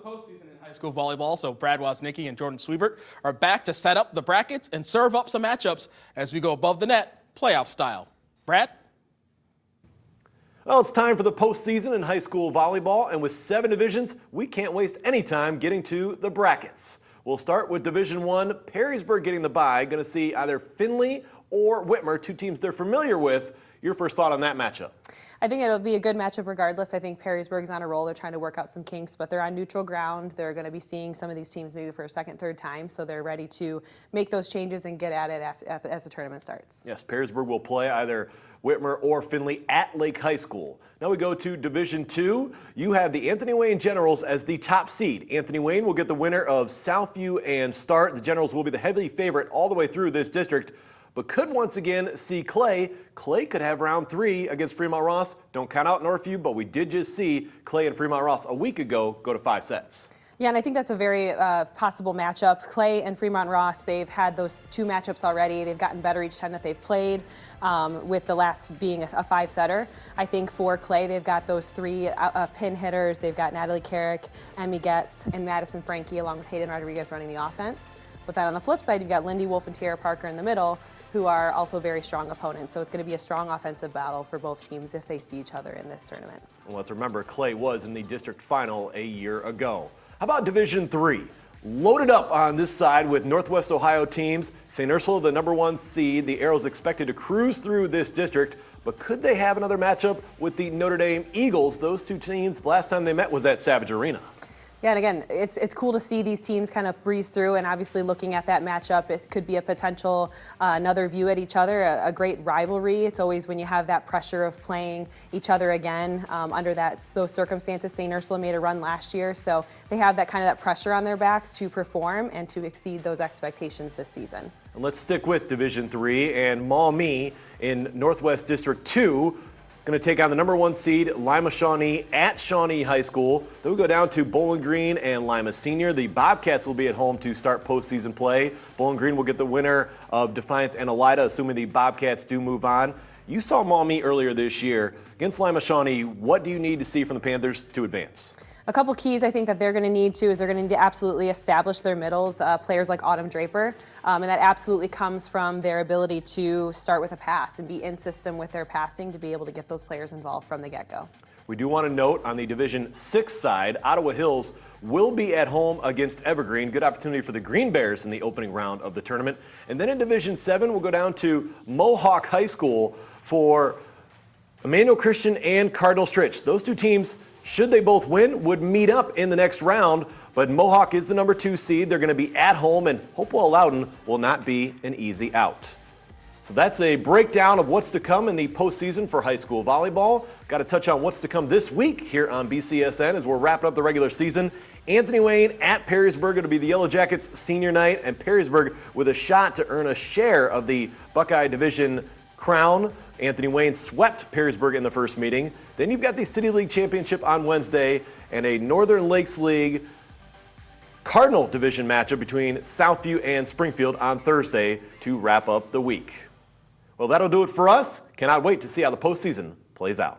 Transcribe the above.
postseason in high school volleyball, so Brad Woznicki and Jordan Swiebert are back to set up the brackets and serve up some matchups as we go above the net, playoff style. Brad? Well, it's time for the postseason in high school volleyball, and with 7 divisions, we can't waste any time getting to the brackets. We'll start with Division 1, Perrysburg getting the bye. Going to see either Findlay or Whitmer, 2 teams they're familiar with. Your first thought on that matchup? I think it'll be a good matchup regardless. I think Perrysburg's on a roll. They're trying to work out some kinks, but they're on neutral ground. They're going to be seeing some of these teams maybe for a second, third time, so they're ready to make those changes and get at it as the tournament starts. Yes, Perrysburg will play either Whitmer or Findlay at Lake High School. Now we go to Division 2. You have the Anthony Wayne Generals as the top seed. Anthony Wayne will get the winner of Southview and Start. The Generals will be the heavy favorite all the way through this district, but could once again see Clay. Clay could have round 3 against Fremont Ross. Don't count out Northview, but we did just see Clay and Fremont Ross a week ago go to 5 sets. Yeah, and I think that's a very possible matchup. Clay and Fremont Ross, they've had those 2 matchups already. They've gotten better each time that they've played, with the last being a 5-setter. I think for Clay, they've got those 3 pin hitters. They've got Natalie Carrick, Emmy Getz, and Madison Frankie, along with Hayden Rodriguez running the offense. But then on the flip side, you've got Lindy Wolf and Tierra Parker in the middle, who are also very strong opponents. So it's going to be a strong offensive battle for both teams if they see each other in this tournament. Well, let's remember, Clay was in the district final a year ago. How about Division 3? Loaded up on this side with Northwest Ohio teams. St. Ursula, the #1 seed. The Arrows expected to cruise through this district, but could they have another matchup with the Notre Dame Eagles? Those 2 teams, the last time they met was at Savage Arena. Yeah, and again, it's cool to see these teams kind of breeze through, and obviously looking at that matchup, it could be a potential another view at each other, a great rivalry. It's always when you have that pressure of playing each other again under those circumstances. St. Ursula made a run last year, so they have that kind of that pressure on their backs to perform and to exceed those expectations this season. And let's stick with Division 3 and Maumee in Northwest District 2. Going to take on the #1 seed, Lima Shawnee at Shawnee High School. Then we go down to Bowling Green and Lima Senior. The Bobcats will be at home to start postseason play. Bowling Green will get the winner of Defiance and Elida, assuming the Bobcats do move on. You saw Maumee earlier this year. Against Lima Shawnee, what do you need to see from the Panthers to advance? A couple keys I think that they're going to need to is they're going to need to absolutely establish their middles, players like Autumn Draper, and that absolutely comes from their ability to start with a pass and be in system with their passing to be able to get those players involved from the get-go. We do want to note on the Division 6 side, Ottawa Hills will be at home against Evergreen. Good opportunity for the Green Bears in the opening round of the tournament. And then in Division 7, we'll go down to Mohawk High School for Emmanuel Christian and Cardinal Stritch. Those 2 teams, should they both win, would meet up in the next round, but Mohawk is the #2 seed. They're going to be at home, and Hopewell Loudon will not be an easy out. So that's a breakdown of what's to come in the postseason for high school volleyball. Got to touch on what's to come this week here on BCSN as we're wrapping up the regular season. Anthony Wayne at Perrysburg. It'll be the Yellow Jackets senior night, and Perrysburg with a shot to earn a share of the Buckeye Division crown. Anthony Wayne swept Perrysburg in the first meeting. Then you've got the City League Championship on Wednesday and a Northern Lakes League Cardinal Division matchup between Southview and Springfield on Thursday to wrap up the week. Well, that'll do it for us. Cannot wait to see how the postseason plays out.